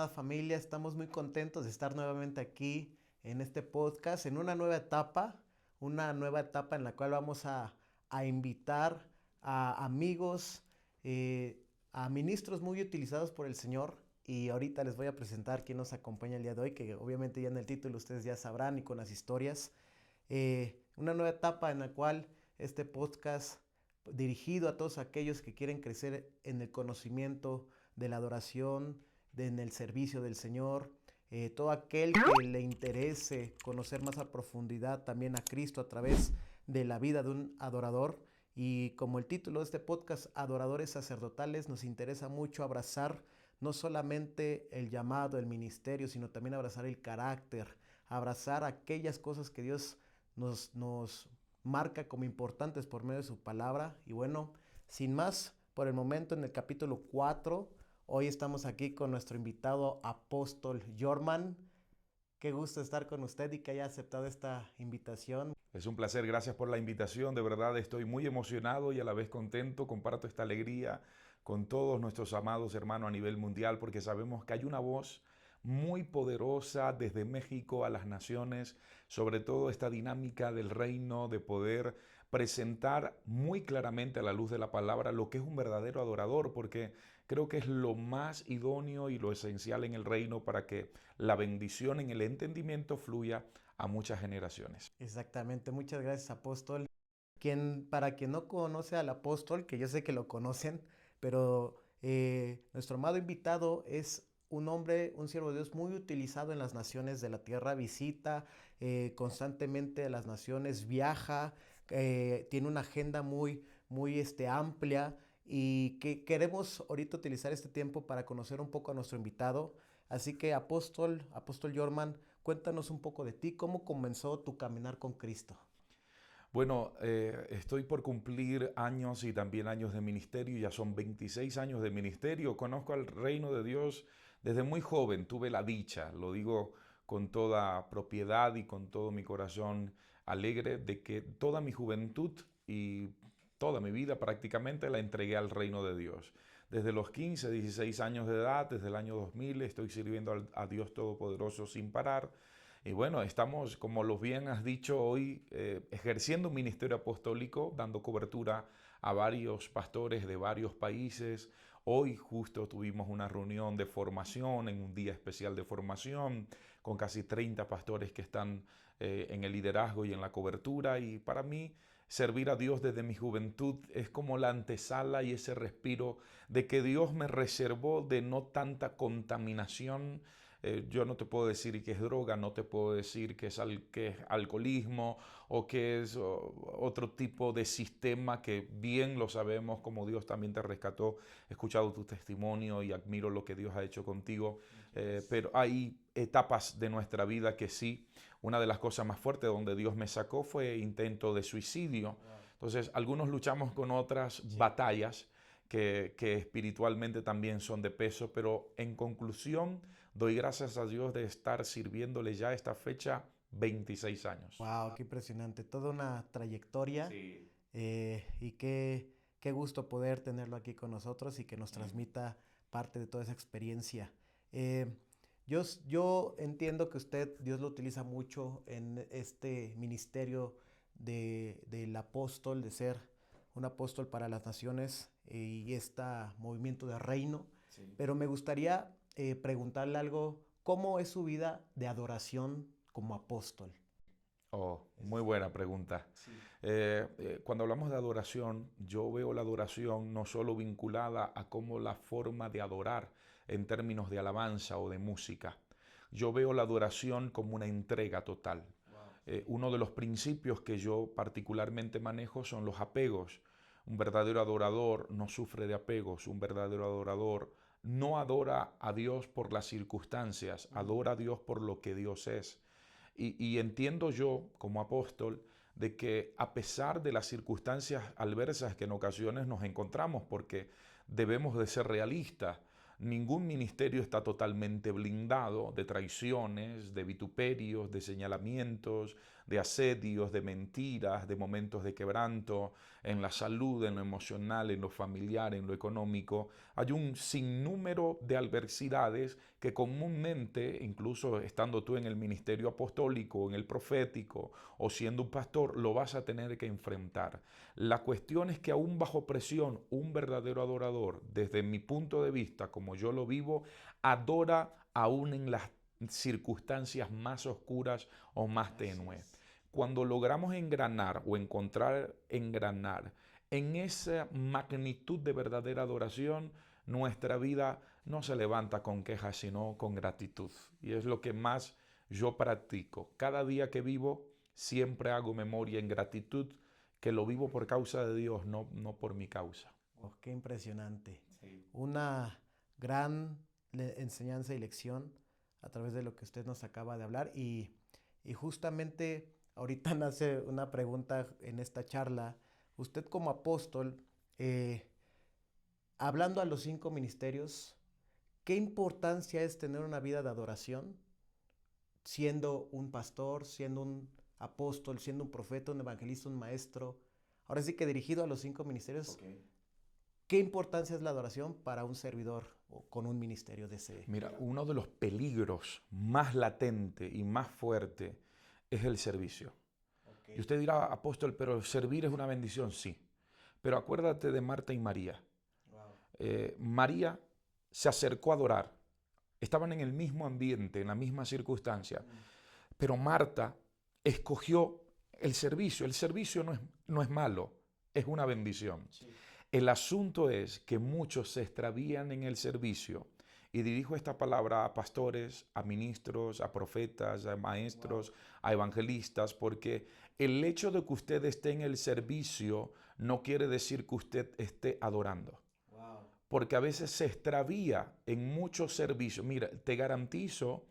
amada familia, estamos muy contentos de estar nuevamente aquí en este podcast, en una nueva etapa en la cual vamos a invitar a amigos, a ministros muy utilizados por el Señor. Y ahorita les voy a presentar quién nos acompaña el día de hoy, que obviamente ya en el título ustedes ya sabrán y con las historias. Una nueva etapa en la cual este podcast dirigido a todos aquellos que quieren crecer en el conocimiento de la adoración, en el servicio del Señor, todo aquel que le interese conocer más a profundidad también a Cristo a través de la vida de un adorador. Y como el título de este podcast, Adoradores Sacerdotales, nos interesa mucho abrazar no solamente el llamado, el ministerio, sino también abrazar el carácter, abrazar aquellas cosas que Dios nos marca como importantes por medio de su palabra. Y bueno, sin más, por el momento en el capítulo 4, hoy estamos aquí con nuestro invitado apóstol Jorman. Qué gusto estar con usted y que haya aceptado esta invitación. Es un placer, gracias por la invitación. De verdad estoy muy emocionado y a la vez contento. Comparto esta alegría con todos nuestros amados hermanos a nivel mundial porque sabemos que hay una voz muy poderosa desde México a las naciones, sobre todo esta dinámica del reino de poder presentar muy claramente a la luz de la palabra lo que es un verdadero adorador, porque creo que es lo más idóneo y lo esencial en el reino para que la bendición en el entendimiento fluya a muchas generaciones. Exactamente, muchas gracias apóstol. Para quien no conoce al apóstol, que yo sé que lo conocen, pero nuestro amado invitado es un hombre, un siervo de Dios muy utilizado en las naciones de la tierra, visita constantemente a las naciones, viaja, tiene una agenda muy amplia y que queremos ahorita utilizar este tiempo para conocer un poco a nuestro invitado. Así que apóstol Jorman, cuéntanos un poco de ti, cómo comenzó tu caminar con Cristo. Bueno, estoy por cumplir años y también años de ministerio, ya son 26 años de ministerio, conozco al reino de Dios desde muy joven, tuve la dicha, lo digo con toda propiedad y con todo mi corazón alegre, de que toda mi juventud y toda mi vida prácticamente la entregué al reino de Dios. Desde los 15, 16 años de edad, desde el año 2000, estoy sirviendo a Dios Todopoderoso sin parar. Y bueno, estamos, como lo bien has dicho hoy, ejerciendo un ministerio apostólico, dando cobertura a varios pastores de varios países. Hoy justo tuvimos una reunión de formación, en un día especial de formación, con casi 30 pastores que están en el liderazgo y en la cobertura. Y para mí, servir a Dios desde mi juventud es como la antesala y ese respiro de que Dios me reservó de no tanta contaminación. Yo no te puedo decir que es droga, no te puedo decir que es alcoholismo o que es otro tipo de sistema que bien lo sabemos, como Dios también te rescató. He escuchado tu testimonio y admiro lo que Dios ha hecho contigo, pero hay etapas de nuestra vida que sí. Una de las cosas más fuertes donde Dios me sacó fue intento de suicidio. Entonces, algunos luchamos con otras batallas que espiritualmente también son de peso, pero en conclusión, doy gracias a Dios de estar sirviéndole ya a esta fecha 26 años. Wow, qué impresionante, toda una trayectoria Sí. y qué gusto poder tenerlo aquí con nosotros y que nos Ujú. transmita parte de toda esa experiencia. Eh, yo entiendo que usted, Dios lo utiliza mucho en este ministerio del apóstol, de ser un apóstol para las naciones y este movimiento de reino, Sí. pero me gustaría preguntarle algo, ¿cómo es su vida de adoración como apóstol? Oh, Esa muy es- buena pregunta. Sí. Cuando hablamos de adoración, yo veo la adoración no solo vinculada a cómo la forma de adorar en términos de alabanza o de música. Yo veo la adoración como una entrega total. Wow. Uno de los principios que yo particularmente manejo son los apegos. Un verdadero adorador no sufre de apegos. Un verdadero adorador no adora a Dios por las circunstancias, adora a Dios por lo que Dios es. Y entiendo yo, como apóstol, de que a pesar de las circunstancias adversas que en ocasiones nos encontramos, porque debemos de ser realistas, ningún ministerio está totalmente blindado de traiciones, de vituperios, de señalamientos, de asedios, de mentiras, de momentos de quebranto. en la salud, en lo emocional, en lo familiar, en lo económico. Hay un sinnúmero de adversidades que comúnmente, incluso estando tú en el ministerio apostólico, en el profético o siendo un pastor, lo vas a tener que enfrentar. La cuestión es que aún bajo presión, un verdadero adorador, desde mi punto de vista, como yo lo vivo, adora aún en las circunstancias más oscuras o más tenues. Cuando logramos engranar o encontrar engranar en esa magnitud de verdadera adoración, nuestra vida no se levanta con quejas, sino con gratitud. Y es lo que más yo practico. Cada día que vivo, siempre hago memoria en gratitud, que lo vivo por causa de Dios, no por mi causa. Oh, qué impresionante. Sí. Una gran enseñanza y lección a través de lo que usted nos acaba de hablar. Y justamente ahorita nace una pregunta en esta charla. Usted como apóstol, hablando a los 5 ministerios, ¿qué importancia es tener una vida de adoración siendo un pastor, siendo un apóstol, siendo un profeta, un evangelista, un maestro? Ahora sí que dirigido a los 5 ministerios, ¿qué importancia es la adoración para un servidor o con un ministerio de ese? Mira, uno de los peligros más latente y más fuerte es el servicio. Y usted dirá, apóstol, pero servir es una bendición, sí. Pero acuérdate de Marta y María. María se acercó a adorar. Estaban en el mismo ambiente, en la misma circunstancia. Pero Marta escogió el servicio. El servicio no es malo, es una bendición. Sí. El asunto es que muchos se extravían en el servicio. Y dirijo esta palabra a pastores, a ministros, a profetas, a maestros, a evangelistas, porque el hecho de que usted esté en el servicio no quiere decir que usted esté adorando. Porque a veces se extravía en muchos servicios. Mira, te garantizo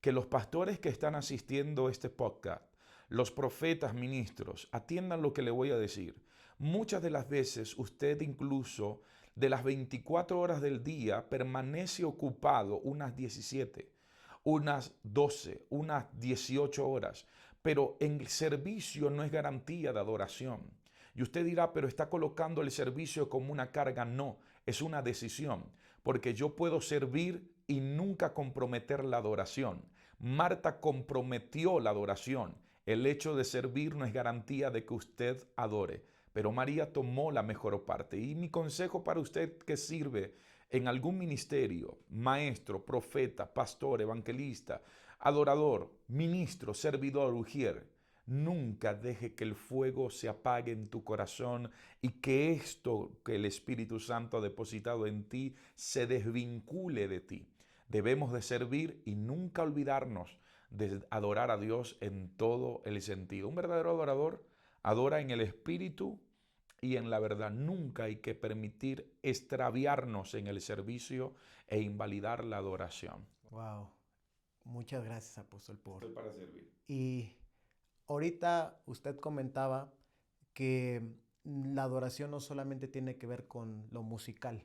que los pastores que están asistiendo a este podcast, los profetas, ministros, atiendan lo que le voy a decir. Muchas de las veces usted incluso de las 24 horas del día permanece ocupado unas 17, unas 12, unas 18 horas, pero en el servicio no es garantía de adoración. Y usted dirá, pero está colocando el servicio como una carga. No, es una decisión, porque yo puedo servir y nunca comprometer la adoración. Marta comprometió la adoración. El hecho de servir no es garantía de que usted adore, pero María tomó la mejor parte. Y mi consejo para usted que sirve en algún ministerio, maestro, profeta, pastor, evangelista, adorador, ministro, servidor, ujier, nunca deje que el fuego se apague en tu corazón y que esto que el Espíritu Santo ha depositado en ti se desvincule de ti. Debemos de servir y nunca olvidarnos de adorar a Dios en todo el sentido. Un verdadero adorador adora en el Espíritu y en la verdad. Nunca hay que permitir extraviarnos en el servicio e invalidar la adoración. Wow. Muchas gracias, apóstol, Estoy para servir. Y ahorita usted comentaba que la adoración no solamente tiene que ver con lo musical,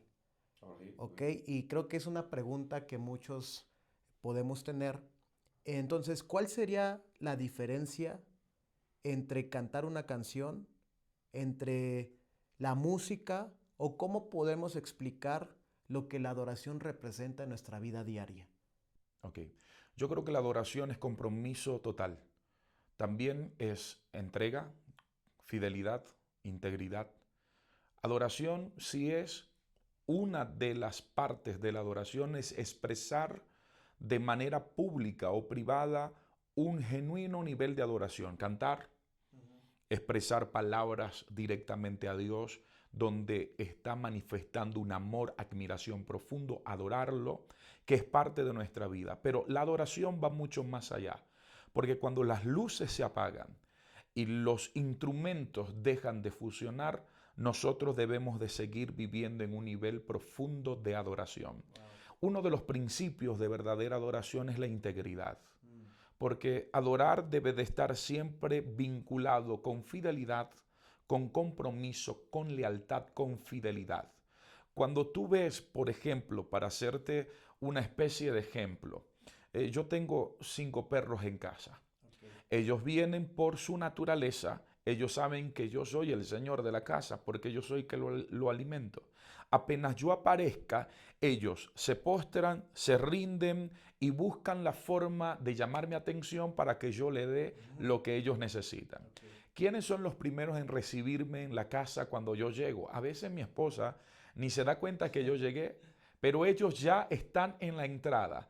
¿ok? Y creo que es una pregunta que muchos podemos tener. Entonces, ¿cuál sería la diferencia entre cantar una canción, entre la música, o cómo podemos explicar lo que la adoración representa en nuestra vida diaria? Ok, yo creo que la adoración es compromiso total. También es entrega, fidelidad, integridad. Adoración sí es una de las partes de la adoración, es expresar de manera pública o privada un genuino nivel de adoración. Cantar, expresar palabras directamente a Dios, donde está manifestando un amor, admiración profundo, adorarlo, que es parte de nuestra vida. Pero la adoración va mucho más allá, porque cuando las luces se apagan y los instrumentos dejan de funcionar, nosotros debemos de seguir viviendo en un nivel profundo de adoración. Uno de los principios de verdadera adoración es la integridad, porque adorar debe de estar siempre vinculado con fidelidad, con compromiso, con lealtad, con fidelidad. Cuando tú ves, por ejemplo, para hacerte una especie de ejemplo, yo tengo 5 perros en casa. Ellos vienen por su naturaleza Ellos saben que yo soy el Señor de la casa porque yo soy que lo alimento. Apenas yo aparezca, ellos se postran, se rinden y buscan la forma de llamar mi atención para que yo le dé lo que ellos necesitan. ¿Quiénes son los primeros en recibirme en la casa cuando yo llego? A veces mi esposa ni se da cuenta que yo llegué, pero ellos ya están en la entrada.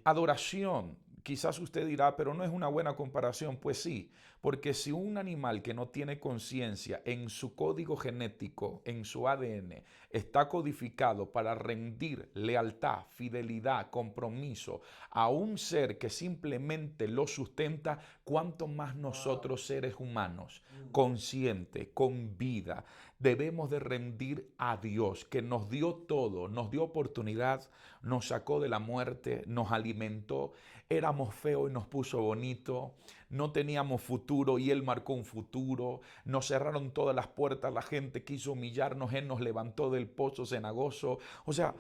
Adoración. Quizás usted dirá, pero no es una buena comparación. Pues sí, porque si un animal que no tiene conciencia en su código genético, en su ADN, está codificado para rendir lealtad, fidelidad, compromiso a un ser que simplemente lo sustenta, ¿cuánto más nosotros seres humanos, conscientes, con vida, debemos de rendir a Dios, que nos dio todo, nos dio oportunidad, nos sacó de la muerte, nos alimentó, éramos feos y nos puso bonito, no teníamos futuro y Él marcó un futuro, nos cerraron todas las puertas, la gente quiso humillarnos, Él nos levantó del pozo cenagoso, o sea,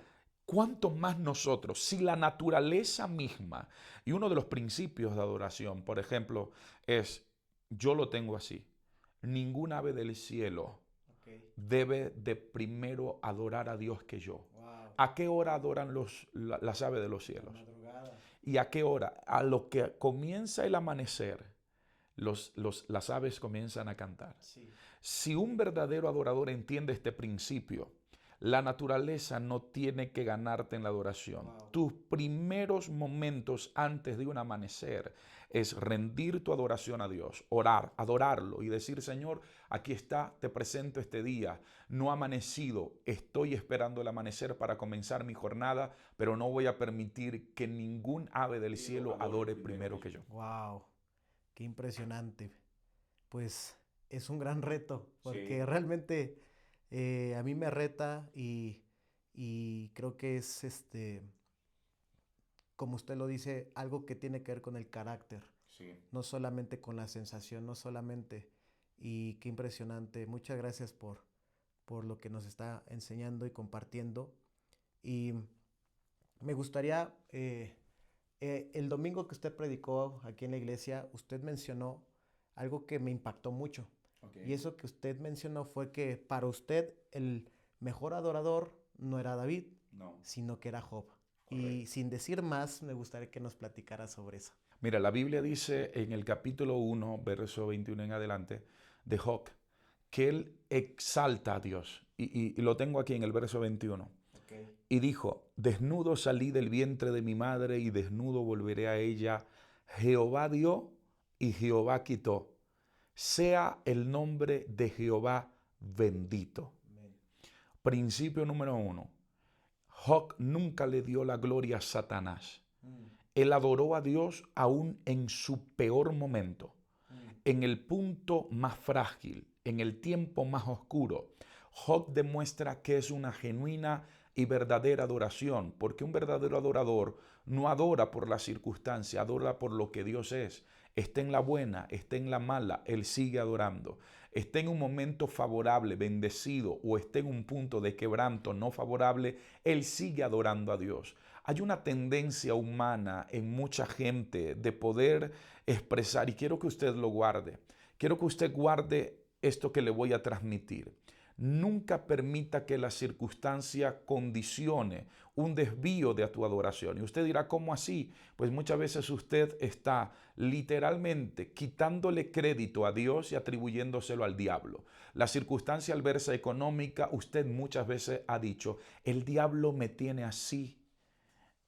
¿cuánto más nosotros? Si la naturaleza misma, y uno de los principios de adoración, por ejemplo, es, yo lo tengo así, ningún ave del cielo debe de primero adorar a Dios que yo. Wow. ¿A qué hora adoran las aves de los cielos? La madrugada. ¿Y a qué hora? A lo que comienza el amanecer, las aves comienzan a cantar. Sí. Si un verdadero adorador entiende este principio, la naturaleza no tiene que ganarte en la adoración. Wow. Tus primeros momentos antes de un amanecer es rendir tu adoración a Dios, orar, adorarlo y decir, Señor, aquí está, te presento este día. No ha amanecido, estoy esperando el amanecer para comenzar mi jornada, pero no voy a permitir que ningún ave del cielo adore primero que yo. Wow, qué impresionante. Pues es un gran reto, porque Sí. realmente a mí me reta y creo que es como usted lo dice, algo que tiene que ver con el carácter, Sí. no solamente con la sensación, no solamente. Y qué impresionante. Muchas gracias por lo que nos está enseñando y compartiendo. Y me gustaría, el domingo que usted predicó aquí en la iglesia, usted mencionó algo que me impactó mucho. Y eso que usted mencionó fue que para usted el mejor adorador no era David, No. sino que era Job. Correcto. Y sin decir más, me gustaría que nos platicara sobre eso. Mira, la Biblia dice en el capítulo 1, verso 21 en adelante, de Job, que él exalta a Dios. Y lo tengo aquí en el verso 21. Okay. Y dijo, desnudo salí del vientre de mi madre y desnudo volveré a ella. Jehová dio y Jehová quitó. Sea el nombre de Jehová bendito. Amen. Principio número 1. Job nunca le dio la gloria a Satanás. Él adoró a Dios aún en su peor momento, en el punto más frágil, en el tiempo más oscuro. Job demuestra que es una genuina y verdadera adoración, porque un verdadero adorador no adora por la circunstancia, adora por lo que Dios es. Esté en la buena, esté en la mala, Él sigue adorando. Esté en un momento favorable, bendecido, o esté en un punto de quebranto no favorable, Él sigue adorando a Dios. Hay una tendencia humana en mucha gente de poder expresar, y quiero que usted lo guarde. Quiero que usted guarde esto que le voy a transmitir. Nunca permita que la circunstancia condicione un desvío de tu adoración. Y usted dirá, ¿cómo así? Pues muchas veces usted está literalmente quitándole crédito a Dios y atribuyéndoselo al diablo. La circunstancia adversa económica, usted muchas veces ha dicho, el diablo me tiene así.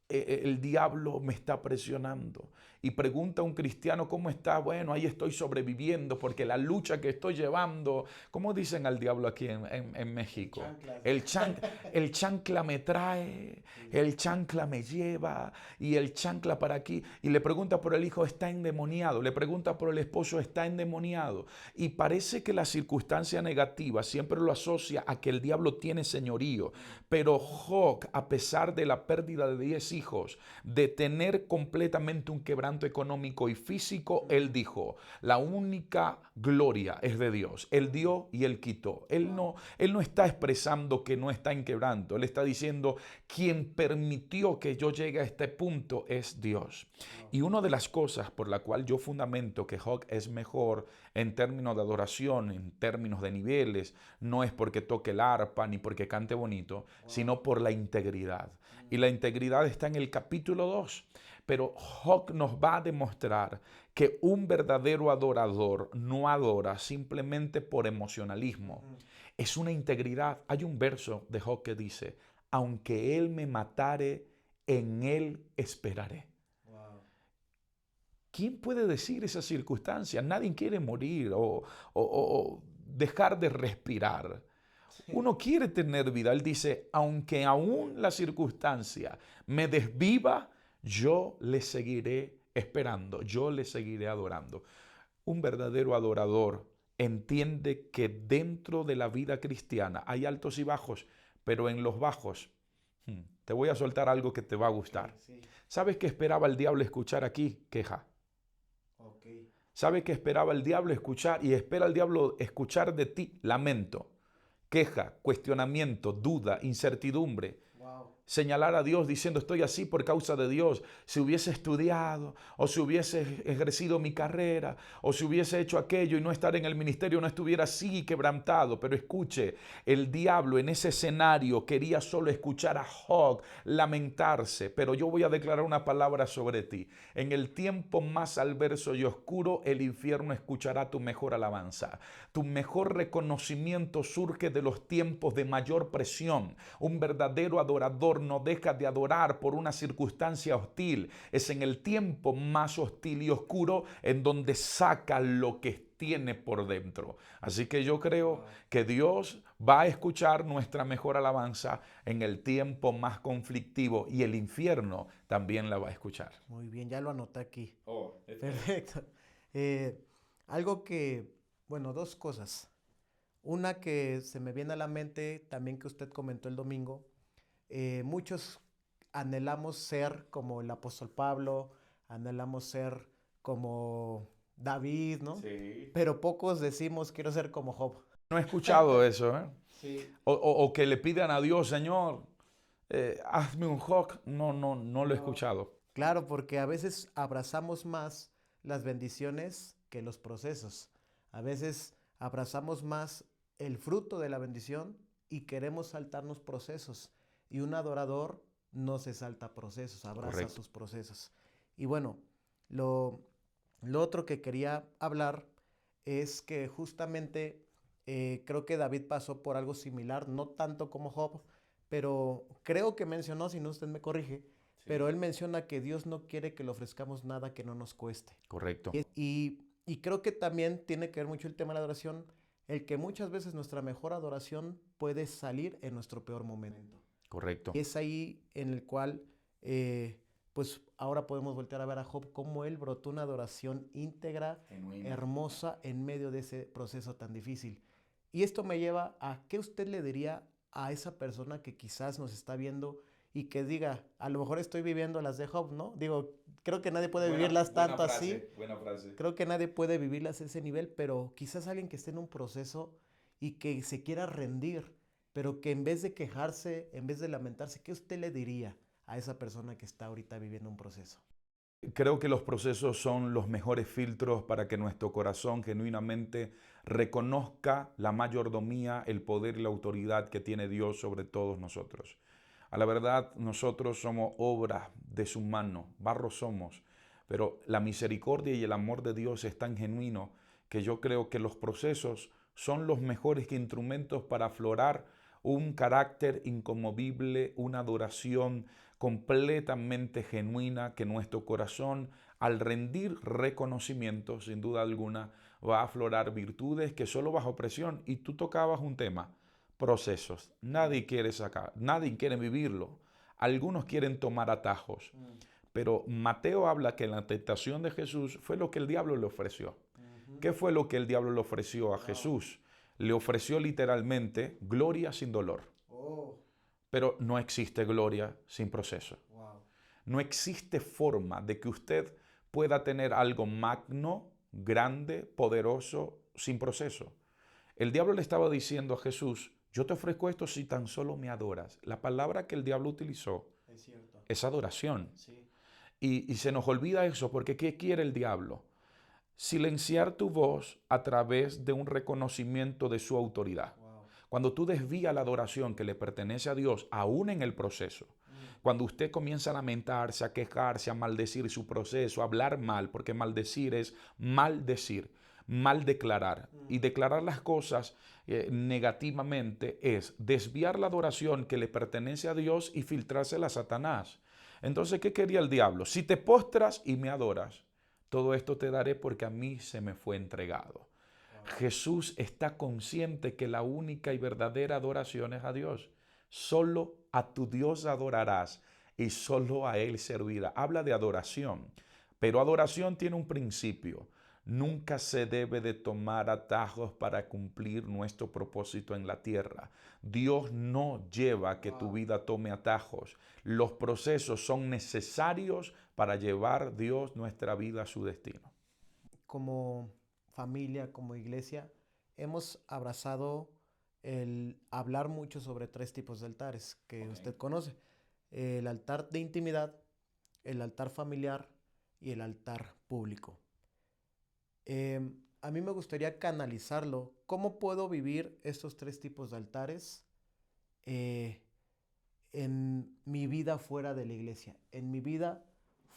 El diablo me está presionando. Y pregunta a un cristiano, ¿cómo está? Bueno, ahí estoy sobreviviendo porque la lucha que estoy llevando, ¿cómo dicen al diablo aquí en México? El chancla me trae, el chancla me lleva y el chancla para aquí. Y le pregunta por el hijo, está endemoniado. Le pregunta por el esposo, está endemoniado. Y parece que la circunstancia negativa siempre lo asocia a que el diablo tiene señorío. Pero Job, a pesar de la pérdida de 10 hijos, hijos, de tener completamente un quebranto económico y físico, él dijo, la única gloria es de Dios. Él dio y él quitó. Él no está expresando que no está en quebranto. Él está diciendo, quien permitió que yo llegue a este punto es Dios. Y una de las cosas por la cual yo fundamento que Hawk es mejor en términos de adoración, en términos de niveles, no es porque toque el arpa ni porque cante bonito, sino por la integridad. Y la integridad está en el capítulo 2. Pero Hawk nos va a demostrar que un verdadero adorador no adora simplemente por emocionalismo. Es una integridad. Hay un verso de Hawk que dice, aunque él me matare, en él esperaré. ¿Quién puede decir esa circunstancia? Nadie quiere morir o dejar de respirar. Uno quiere tener vida. Él dice, aunque aún la circunstancia me desviva, yo le seguiré esperando, yo le seguiré adorando. Un verdadero adorador entiende que dentro de la vida cristiana hay altos y bajos, pero en los bajos, te voy a soltar algo que te va a gustar. Sí. ¿Sabes qué esperaba el diablo escuchar aquí? Queja. ¿Sabe qué esperaba el diablo escuchar? Y espera el diablo escuchar de ti lamento, queja, cuestionamiento, duda, incertidumbre. Señalar a Dios diciendo estoy así por causa de Dios. Si hubiese estudiado o si hubiese ejercido mi carrera o si hubiese hecho aquello y no estar en el ministerio no estuviera así quebrantado. Pero escuche, el diablo en ese escenario quería solo escuchar a Hawk lamentarse. Pero yo voy a declarar una palabra sobre ti. En el tiempo más adverso y oscuro el infierno escuchará tu mejor alabanza. Tu mejor reconocimiento surge de los tiempos de mayor presión. Un verdadero adorador no deja de adorar por una circunstancia hostil. Es en el tiempo más hostil y oscuro en donde saca lo que tiene por dentro. Así que yo creo que Dios va a escuchar nuestra mejor alabanza en el tiempo más conflictivo y el infierno también la va a escuchar. Muy bien, ya lo anoté aquí. Perfecto. Algo que, bueno, dos cosas. Una que se me viene a la mente también que usted comentó el domingo. Muchos anhelamos ser como el apóstol Pablo, anhelamos ser como David, ¿no? Sí. Pero pocos decimos quiero ser como Job. No he escuchado eso, ¿eh? Sí. O que le pidan a Dios, Señor, hazme un Hawk. No lo he escuchado. Claro, porque a veces abrazamos más las bendiciones que los procesos. A veces abrazamos más el fruto de la bendición y queremos saltarnos procesos. Y un adorador no se salta procesos, abraza Correcto. Sus procesos. Y bueno, lo otro que quería hablar es que justamente creo que David pasó por algo similar, no tanto como Job, pero creo que mencionó, si no usted me corrige, sí. Pero él menciona que Dios no quiere que le ofrezcamos nada que no nos cueste. Correcto. Y creo que también tiene que ver mucho el tema de la adoración, el que muchas veces nuestra mejor adoración puede salir en nuestro peor momento. Correcto. Y es ahí en el cual, pues ahora podemos voltear a ver a Job cómo él brotó una adoración íntegra, genuina, hermosa en medio de ese proceso tan difícil. Y esto me lleva a qué usted le diría a esa persona que quizás nos está viendo y que diga, a lo mejor estoy viviendo las de Job, ¿no? Digo, creo que nadie puede vivirlas tanto así. Buena frase. Creo que nadie puede vivirlas a ese nivel, pero quizás alguien que esté en un proceso y que se quiera rendir, pero que en vez de quejarse, en vez de lamentarse, ¿qué usted le diría a esa persona que está ahorita viviendo un proceso? Creo que los procesos son los mejores filtros para que nuestro corazón genuinamente reconozca la mayordomía, el poder y la autoridad que tiene Dios sobre todos nosotros. A la verdad, nosotros somos obra de su mano, barro somos, pero la misericordia y el amor de Dios es tan genuino que yo creo que los procesos son los mejores instrumentos para aflorar un carácter inconmovible, una adoración completamente genuina que nuestro corazón, al rendir reconocimiento, sin duda alguna, va a aflorar virtudes que solo bajo presión. Y tú tocabas un tema, procesos. Nadie quiere sacar, nadie quiere vivirlo. Algunos quieren tomar atajos. Pero Mateo habla que la tentación de Jesús fue lo que el diablo le ofreció. ¿Qué fue lo que el diablo le ofreció a Jesús? Le ofreció literalmente gloria sin dolor. Pero no existe gloria sin proceso. No existe forma de que usted pueda tener algo magno, grande, poderoso, sin proceso. El diablo le estaba diciendo a Jesús, yo te ofrezco esto si tan solo me adoras. La palabra que el diablo utilizó Es cierto. es adoración. Sí. Y se nos olvida eso porque ¿qué quiere el diablo? Silenciar tu voz a través de un reconocimiento de su autoridad. Wow. Cuando tú desvías la adoración que le pertenece a Dios, aún en el proceso, cuando usted comienza a lamentarse, a quejarse, a maldecir su proceso, a hablar mal, porque maldecir es maldecir, mal declarar. Y declarar las cosas negativamente es desviar la adoración que le pertenece a Dios y filtrársela a Satanás. Entonces, ¿qué quería el diablo? Si te postras y me adoras, todo esto te daré porque a mí se me fue entregado. Jesús está consciente que la única y verdadera adoración es a Dios. Solo a tu Dios adorarás y solo a Él servirá. Habla de adoración, pero adoración tiene un principio. Nunca se debe de tomar atajos para cumplir nuestro propósito en la tierra. Dios no lleva a que tu vida tome atajos. Los procesos son necesarios para llevar Dios nuestra vida a su destino. Como familia, como iglesia, hemos abrazado el hablar mucho sobre 3 tipos de altares que usted conoce. El altar de intimidad, el altar familiar y el altar público. A mí me gustaría canalizarlo. ¿Cómo puedo vivir estos 3 tipos de altares eh, en mi vida fuera de la iglesia? En mi vida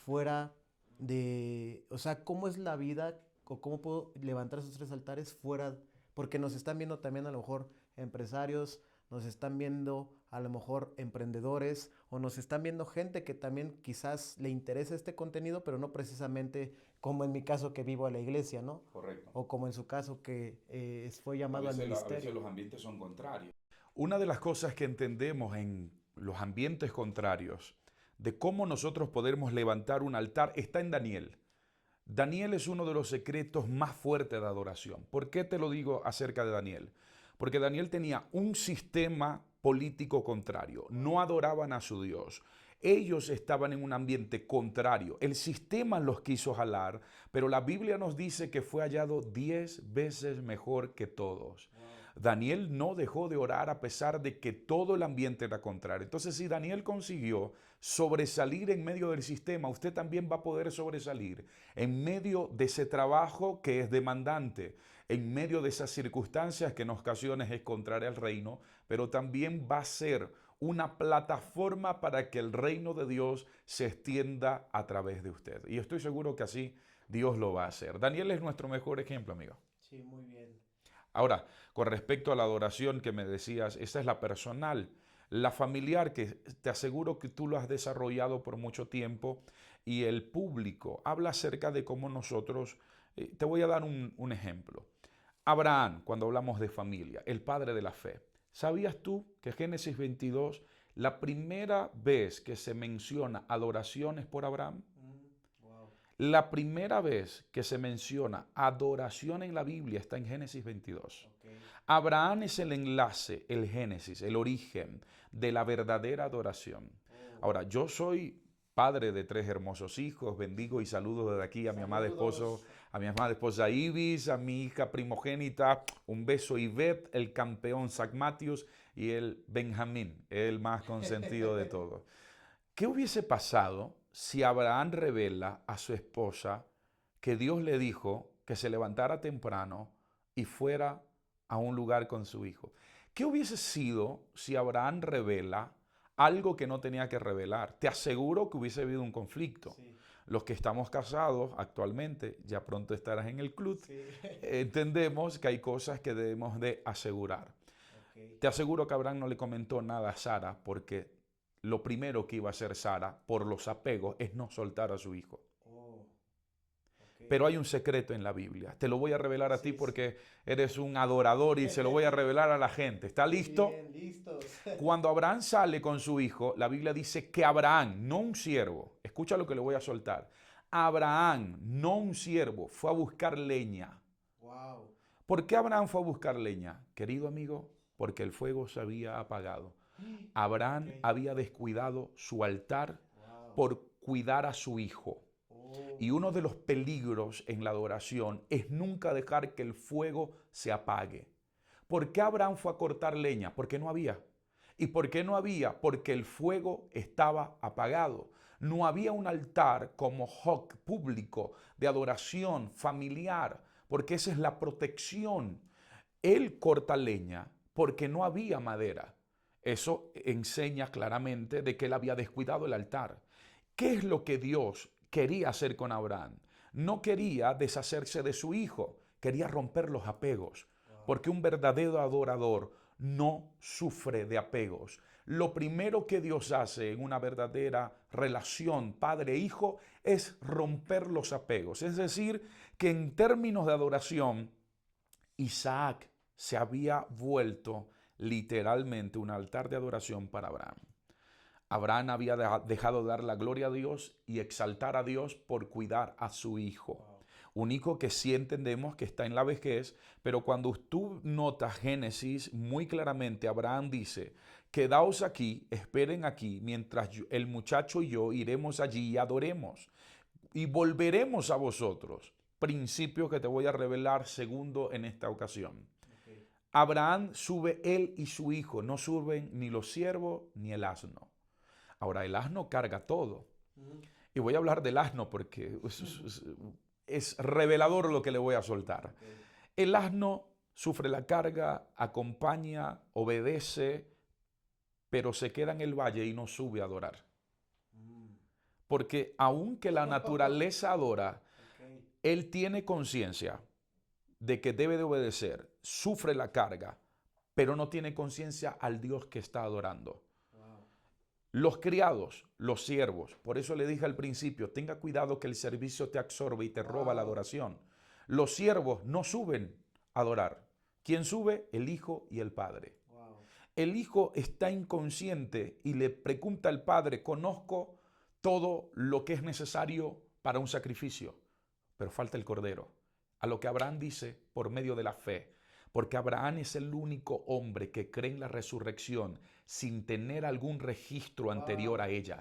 fuera de... O sea, ¿cómo es la vida o cómo puedo levantar esos 3 altares fuera? Porque nos están viendo también a lo mejor empresarios, nos están viendo a lo mejor emprendedores o nos están viendo gente que también quizás le interesa este contenido, pero no precisamente como en mi caso que vivo a la iglesia, ¿no? Correcto. O como en su caso que fue llamado al ministerio. A veces los ambientes son contrarios. Una de las cosas que entendemos en los ambientes contrarios de cómo nosotros podemos levantar un altar está en Daniel. Daniel es uno de los secretos más fuertes de adoración. ¿Por qué te lo digo acerca de Daniel? Porque Daniel tenía un sistema político contrario. No adoraban a su Dios. Ellos estaban en un ambiente contrario. El sistema los quiso jalar, pero la Biblia nos dice que fue hallado 10 veces mejor que todos. Daniel no dejó de orar a pesar de que todo el ambiente era contrario. Entonces, si Daniel consiguió sobresalir en medio del sistema, usted también va a poder sobresalir en medio de ese trabajo que es demandante, en medio de esas circunstancias que en ocasiones es contraria al reino, pero también va a ser una plataforma para que el reino de Dios se extienda a través de usted. Y estoy seguro que así Dios lo va a hacer. Daniel es nuestro mejor ejemplo, amigo. Sí, muy bien. Ahora, con respecto a la adoración que me decías, esa es la personal. La familiar, que te aseguro que tú lo has desarrollado por mucho tiempo, y el público, habla acerca de cómo nosotros, te voy a dar un ejemplo. Abraham, cuando hablamos de familia, el padre de la fe. ¿Sabías tú que Génesis 22, la primera vez que se menciona adoración es por Abraham? Wow. La primera vez que se menciona adoración en la Biblia está en Génesis 22. Okay. Abraham es el enlace, el génesis, el origen de la verdadera adoración. Ahora, yo soy padre de 3 hermosos hijos, bendigo y saludo desde aquí a mi amada esposo, a mi amada esposa Ibis, a mi hija primogénita, un beso Ivette, el campeón Zach Matthews y el Benjamín, el más consentido de todos. ¿Qué hubiese pasado si Abraham revela a su esposa que Dios le dijo que se levantara temprano y fuera a un lugar con su hijo? ¿Qué hubiese sido si Abraham revela algo que no tenía que revelar? Te aseguro que hubiese habido un conflicto. Sí. Los que estamos casados actualmente, ya pronto estarás en el club, Sí. entendemos que hay cosas que debemos de asegurar. Okay. Te aseguro que Abraham no le comentó nada a Sara porque lo primero que iba a hacer Sara por los apegos es no soltar a su hijo. Okay. Pero hay un secreto en la Biblia. Te lo voy a revelar a ti Sí. porque eres un adorador y se lo voy a revelar a la gente. ¿Está listo? Bien, listos. Cuando Abraham sale con su hijo, la Biblia dice que Abraham, no un siervo, escucha lo que le voy a soltar. Abraham, no un siervo, fue a buscar leña. Wow. ¿Por qué Abraham fue a buscar leña? Querido amigo, porque el fuego se había apagado. Abraham había descuidado su altar por cuidar a su hijo. Oh. Y uno de los peligros en la adoración es nunca dejar que el fuego se apague. ¿Por qué Abraham fue a cortar leña? Porque no había. ¿Y por qué no había? Porque el fuego estaba apagado. No había un altar como hog público de adoración familiar, porque esa es la protección. Él corta leña porque no había madera. Eso enseña claramente de que él había descuidado el altar. ¿Qué es lo que Dios quería hacer con Abraham? No quería deshacerse de su hijo, quería romper los apegos, porque un verdadero adorador no sufre de apegos. Lo primero que Dios hace en una verdadera relación padre-hijo es romper los apegos. Es decir, que en términos de adoración, Isaac se había vuelto literalmente un altar de adoración para Abraham. Abraham había dejado de dar la gloria a Dios y exaltar a Dios por cuidar a su hijo. Un hijo que sí entendemos que está en la vejez, pero cuando tú notas Génesis muy claramente, Abraham dice, quedaos aquí, esperen aquí, mientras el muchacho y yo iremos allí y adoremos, y volveremos a vosotros. Principio que te voy a revelar segundo en esta ocasión. Okay. Abraham sube él y su hijo, no suben ni los siervos ni el asno. Ahora, el asno carga todo. Y voy a hablar del asno porque es revelador lo que le voy a soltar. Okay. El asno sufre la carga, acompaña, obedece, pero se queda en el valle y no sube a adorar. Porque aunque la naturaleza adora, okay, él tiene conciencia de que debe de obedecer, sufre la carga, pero no tiene conciencia al Dios que está adorando. Los criados, los siervos, por eso le dije al principio, tenga cuidado que el servicio te absorbe y te roba la adoración. Los siervos no suben a adorar. ¿Quién sube? El hijo y el padre. El hijo está inconsciente y le pregunta al padre, conozco todo lo que es necesario para un sacrificio, pero falta el cordero. A lo que Abraham dice por medio de la fe, porque Abraham es el único hombre que cree en la resurrección sin tener algún registro anterior a ella.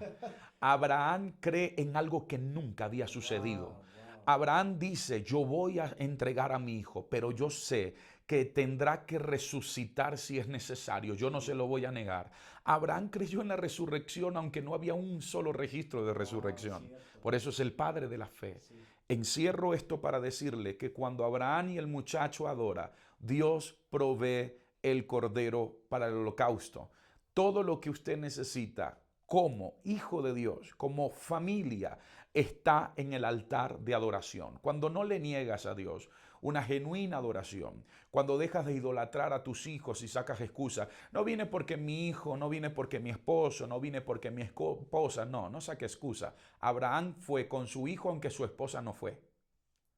Abraham cree en algo que nunca había sucedido. Abraham dice, yo voy a entregar a mi hijo, pero yo sé que tendrá que resucitar si es necesario. Yo no se lo voy a negar. Abraham creyó en la resurrección aunque no había un solo registro de resurrección. Por eso es el padre de la fe. Encierro esto para decirle que cuando Abraham y el muchacho adora, Dios provee el cordero para el holocausto. Todo lo que usted necesita como hijo de Dios, como familia, está en el altar de adoración. Cuando no le niegas a Dios una genuina adoración, cuando dejas de idolatrar a tus hijos y sacas excusas, no viene porque mi hijo, no viene porque mi esposo, no viene porque mi esposa, no saque excusa. Abraham fue con su hijo aunque su esposa no fue.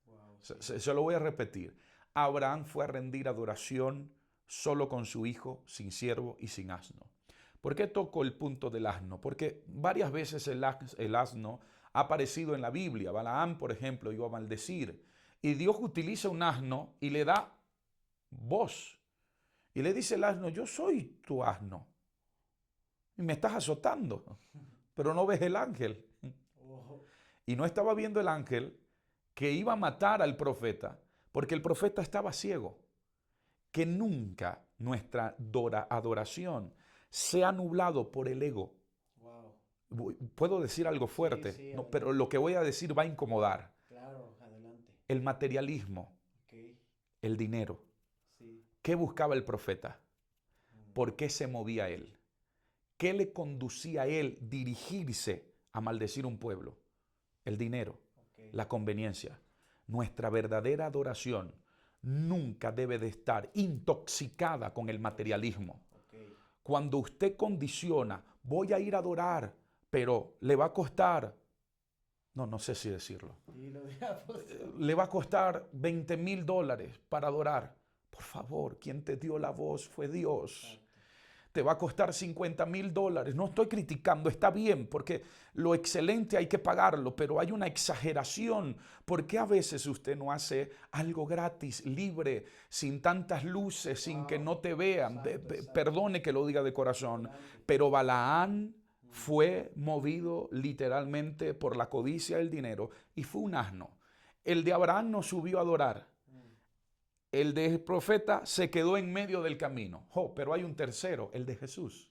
Wow, sí. Se lo voy a repetir. Abraham fue a rendir adoración solo con su hijo, sin siervo y sin asno. ¿Por qué toco el punto del asno? Porque varias veces el asno ha aparecido en la Biblia. Balaam, por ejemplo, iba a maldecir. Y Dios utiliza un asno y le da voz. Y le dice el asno, yo soy tu asno. Y me estás azotando, pero no ves el ángel. Y no estaba viendo el ángel que iba a matar al profeta, porque el profeta estaba ciego. Que nunca nuestra adoración sea nublado por el ego. Wow. Puedo decir algo fuerte, sí, no, pero lo que voy a decir va a incomodar. Claro, adelante. El materialismo, okay, el dinero. Sí. ¿Qué buscaba el profeta? ¿Por qué se movía él? ¿Qué le conducía a él dirigirse a maldecir un pueblo? El dinero, okay, la conveniencia. Nuestra verdadera adoración nunca debe de estar intoxicada con el materialismo. Okay. Cuando usted condiciona, voy a ir a adorar, pero le va a costar, no sé si decirlo, le va a costar $20,000 para adorar. Por favor, quien te dio la voz fue Dios. Exacto. Te va a costar $50,000. No estoy criticando, está bien, porque lo excelente hay que pagarlo, pero hay una exageración. ¿Por qué a veces usted no hace algo gratis, libre, sin tantas luces, sin que no te vean? Exacto. Perdone que lo diga de corazón, pero Balaam fue movido literalmente por la codicia del dinero y fue un asno. El de Abraham no subió a adorar. El del profeta se quedó en medio del camino. Pero hay un tercero, el de Jesús.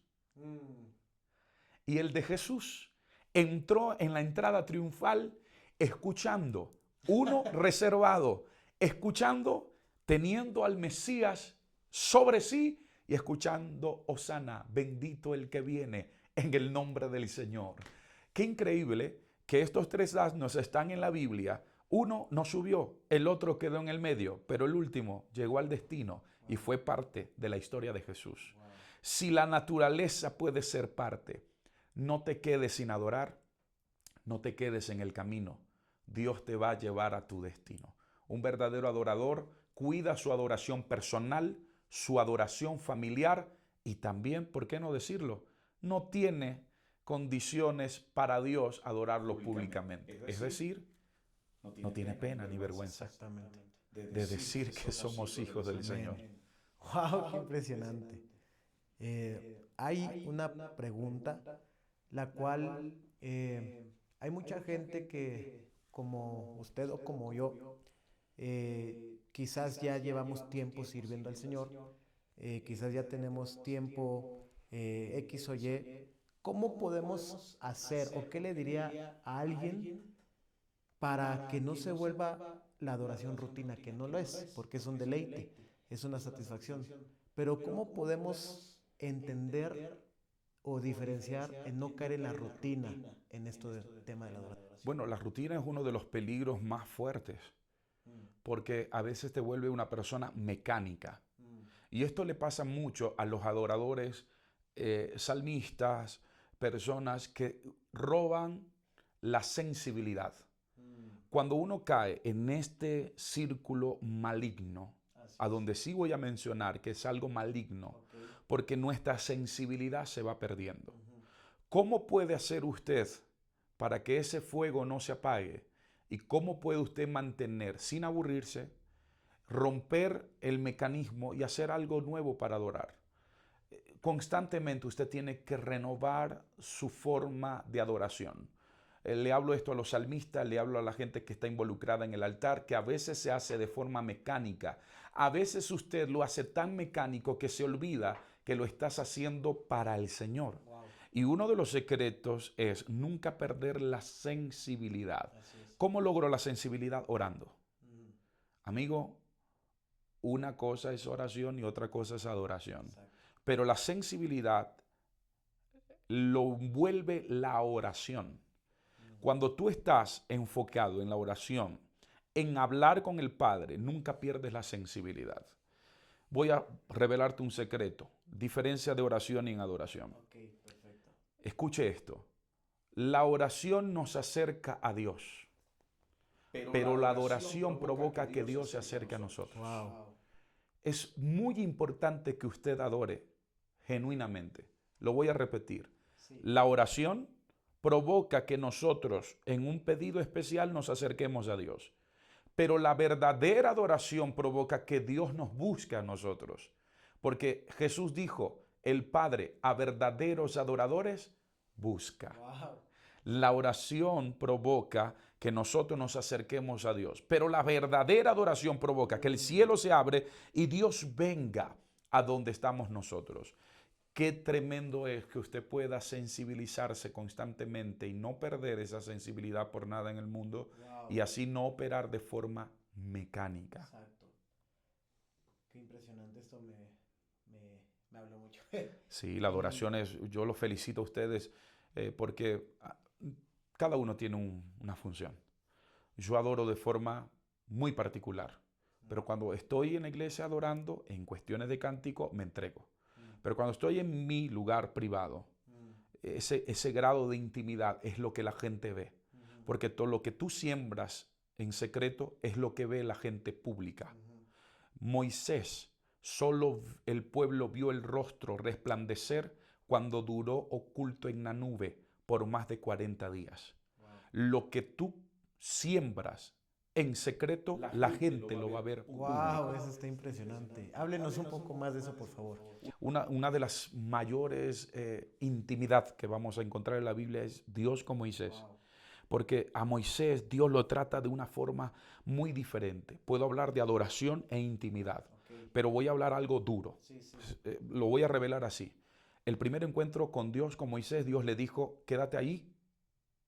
Y el de Jesús entró en la entrada triunfal escuchando, uno reservado, escuchando, teniendo al Mesías sobre sí y escuchando, Hosana, bendito el que viene en el nombre del Señor. Qué increíble que estos tres asnos están en la Biblia. Uno no subió, el otro quedó en el medio, pero el último llegó al destino y fue parte de la historia de Jesús. Si la naturaleza puede ser parte, no te quedes sin adorar, no te quedes en el camino. Dios te va a llevar a tu destino. Un verdadero adorador cuida su adoración personal, su adoración familiar y también, ¿por qué no decirlo? No tiene condiciones para Dios adorarlo públicamente. Es decir, no tiene pena ni vergüenza de decir que somos hijos del Señor. ¡Wow! ¡Qué impresionante! Hay una pregunta, la cual hay mucha gente que, como usted o como yo, quizás ya llevamos tiempo sirviendo al Señor, quizás ya tenemos tiempo X o Y. ¿Cómo podemos hacer o qué le diría a alguien para que no se vuelva la adoración rutina, que no lo es, porque es un deleite, es una satisfacción? Pero ¿cómo podemos entender o diferenciar en no caer en la rutina en esto del tema de la adoración? Bueno, la rutina es uno de los peligros más fuertes, porque a veces te vuelve una persona mecánica. Y esto le pasa mucho a los adoradores, salmistas, personas que roban la sensibilidad. Cuando uno cae en este círculo maligno, a donde sí voy a mencionar que es algo maligno, porque nuestra sensibilidad se va perdiendo. ¿Cómo puede hacer usted para que ese fuego no se apague? ¿Y cómo puede usted mantener sin aburrirse, romper el mecanismo y hacer algo nuevo para adorar? Constantemente usted tiene que renovar su forma de adoración. Le hablo esto a los salmistas, le hablo a la gente que está involucrada en el altar, que a veces se hace de forma mecánica. A veces usted lo hace tan mecánico que se olvida que lo estás haciendo para el Señor. Wow. Y uno de los secretos es nunca perder la sensibilidad. ¿Cómo logro la sensibilidad? Orando. Amigo, una cosa es oración y otra cosa es adoración. Exacto. Pero la sensibilidad lo vuelve la oración. Cuando tú estás enfocado en la oración, en hablar con el Padre, nunca pierdes la sensibilidad. Voy a revelarte un secreto, diferencia de oración y en adoración. Okay, perfecto. Escuche esto, la oración nos acerca a Dios, pero la adoración provoca que Dios se acerque a nosotros. Wow. Es muy importante que usted adore genuinamente. Lo voy a repetir. Sí. La oración provoca que nosotros en un pedido especial nos acerquemos a Dios. Pero la verdadera adoración provoca que Dios nos busque a nosotros. Porque Jesús dijo, el Padre a verdaderos adoradores busca. Wow. La oración provoca que nosotros nos acerquemos a Dios. Pero la verdadera adoración provoca que el cielo se abre y Dios venga a donde estamos nosotros. Qué tremendo es que usted pueda sensibilizarse constantemente y no perder esa sensibilidad por nada en el mundo. Wow. Y así no operar de forma mecánica. Exacto. Qué impresionante, esto me habló mucho. Sí, la adoración es, yo los felicito a ustedes porque cada uno tiene una función. Yo adoro de forma muy particular, pero cuando estoy en la iglesia adorando, en cuestiones de cántico, me entrego. Pero cuando estoy en mi lugar privado, ese grado de intimidad es lo que la gente ve. Porque todo lo que tú siembras en secreto es lo que ve la gente pública. Moisés, solo el pueblo vio el rostro resplandecer cuando duró oculto en la nube por más de 40 días. Wow. Lo que tú siembras en secreto, la gente lo va a ver público. Wow, eso está impresionante. Háblenos un poco más de eso, por favor. Una de las mayores intimidad que vamos a encontrar en la Biblia es Dios con Moisés. Porque a Moisés Dios lo trata de una forma muy diferente. Puedo hablar de adoración e intimidad, pero voy a hablar algo duro. Lo voy a revelar así. El primer encuentro con Dios, con Moisés, Dios le dijo, quédate ahí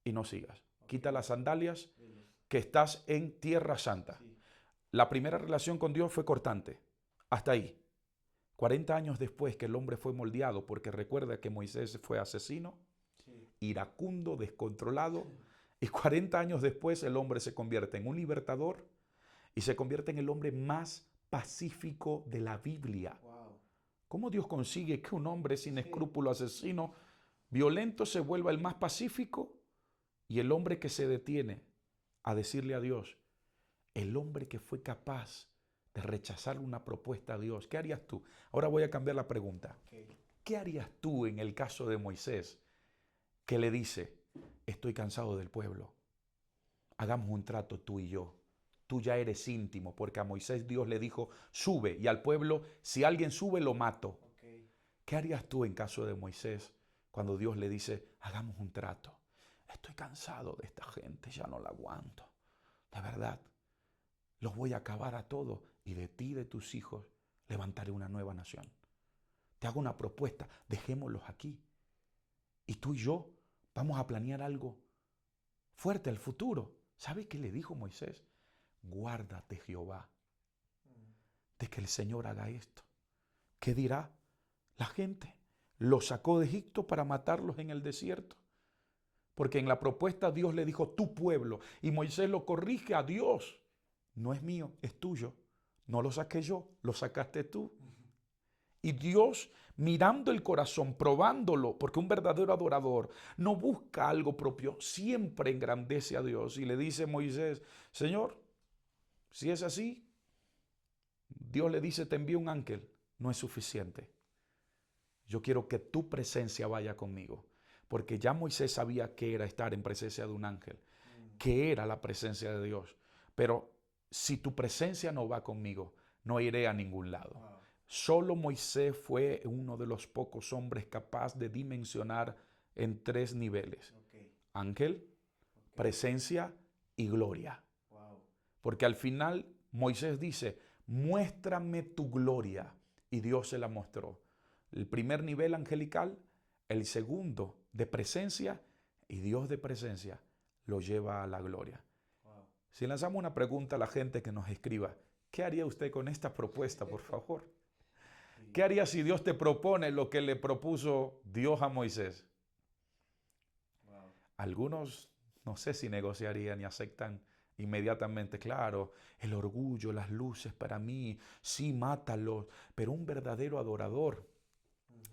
y no sigas. Quita las sandalias, que estás en tierra santa. La primera relación con Dios fue cortante. Hasta ahí. 40 años después que el hombre fue moldeado, porque recuerda que Moisés fue asesino, iracundo, descontrolado, y 40 años después el hombre se convierte en un libertador y se convierte en el hombre más pacífico de la Biblia. ¿Cómo Dios consigue que un hombre sin escrúpulo, asesino, violento, se vuelva el más pacífico? Y el hombre que se detiene a decirle a Dios, el hombre que fue capaz de rechazar una propuesta a Dios, ¿qué harías tú? Ahora voy a cambiar la pregunta. ¿Qué harías tú en el caso de Moisés, que le dice, estoy cansado del pueblo, hagamos un trato tú y yo? Tú ya eres íntimo, porque a Moisés Dios le dijo, sube, y al pueblo, si alguien sube, lo mato. ¿Qué harías tú en caso de Moisés cuando Dios le dice, hagamos un trato? Estoy cansado de esta gente, ya no la aguanto. De verdad, los voy a acabar a todos y de ti y de tus hijos levantaré una nueva nación. Te hago una propuesta, dejémoslos aquí. Y tú y yo vamos a planear algo fuerte al futuro. ¿Sabes qué le dijo Moisés? Guárdate, Jehová, de que el Señor haga esto. ¿Qué dirá la gente? Los sacó de Egipto para matarlos en el desierto. Porque en la propuesta Dios le dijo, tu pueblo. Y Moisés lo corrige a Dios. No es mío, es tuyo. No lo saqué yo, lo sacaste tú. Y Dios, mirando el corazón, probándolo, porque un verdadero adorador no busca algo propio, siempre engrandece a Dios. Y le dice a Moisés, Señor, si es así, Dios le dice, te envío un ángel. No es suficiente. Yo quiero que tu presencia vaya conmigo. Porque ya Moisés sabía qué era estar en presencia de un ángel, qué era la presencia de Dios. Pero si tu presencia no va conmigo, no iré a ningún lado. Solo Moisés fue uno de los pocos hombres capaz de dimensionar en 3 niveles. Ángel, presencia y gloria. Porque al final Moisés dice, muéstrame tu gloria. Y Dios se la mostró. El primer nivel angelical, el segundo de presencia, y Dios de presencia lo lleva a la gloria. Si lanzamos una pregunta a la gente que nos escriba, ¿qué haría usted con esta propuesta, por favor? ¿Qué haría si Dios te propone lo que le propuso Dios a Moisés? Algunos no sé si negociarían y aceptan inmediatamente, claro, el orgullo, las luces para mí, sí, mátalos, pero un verdadero adorador,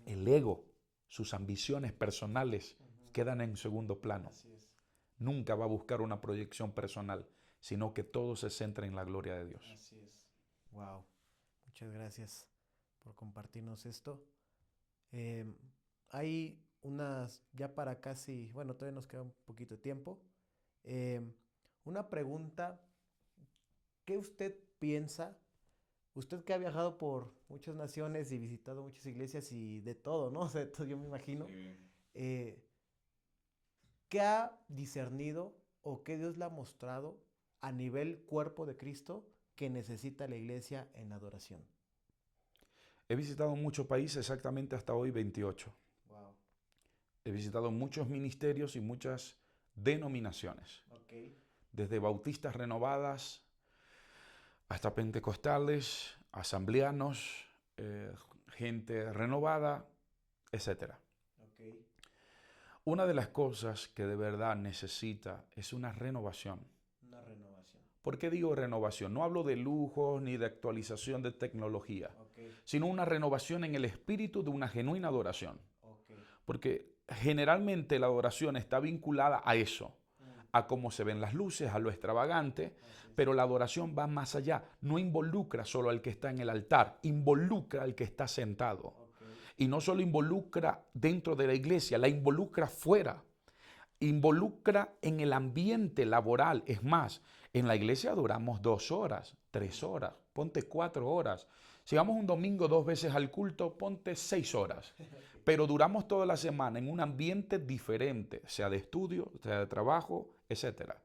el ego, sus ambiciones personales quedan en segundo plano. Nunca va a buscar una proyección personal, sino que todo se centra en la gloria de Dios. Así es. Wow. Muchas gracias por compartirnos esto. Hay unas, ya para casi, bueno, todavía nos queda un poquito de tiempo. Una pregunta, ¿qué usted piensa? Usted que ha viajado por muchas naciones y visitado muchas iglesias y de todo, ¿no? O sea, yo me imagino. ¿Qué ha discernido o qué Dios le ha mostrado a nivel cuerpo de Cristo que necesita la iglesia en adoración? He visitado muchos países, exactamente hasta hoy 28. Wow. He visitado muchos ministerios y muchas denominaciones. Desde bautistas renovadas hasta pentecostales, asambleanos, gente renovada, etc. Una de las cosas que de verdad necesita es una renovación. Una renovación. ¿Por qué digo renovación? No hablo de lujos ni de actualización de tecnología, sino una renovación en el espíritu de una genuina adoración. Porque generalmente la adoración está vinculada a eso, a cómo se ven las luces, a lo extravagante, pero la adoración va más allá. No involucra solo al que está en el altar, involucra al que está sentado. Y no solo involucra dentro de la iglesia, la involucra fuera. involucra en el ambiente laboral. Es más, en la iglesia adoramos 2 horas, 3 horas, ponte 4 horas. Si vamos un domingo 2 veces al culto, ponte 6 horas. Pero duramos toda la semana en un ambiente diferente, sea de estudio, sea de trabajo, etcétera.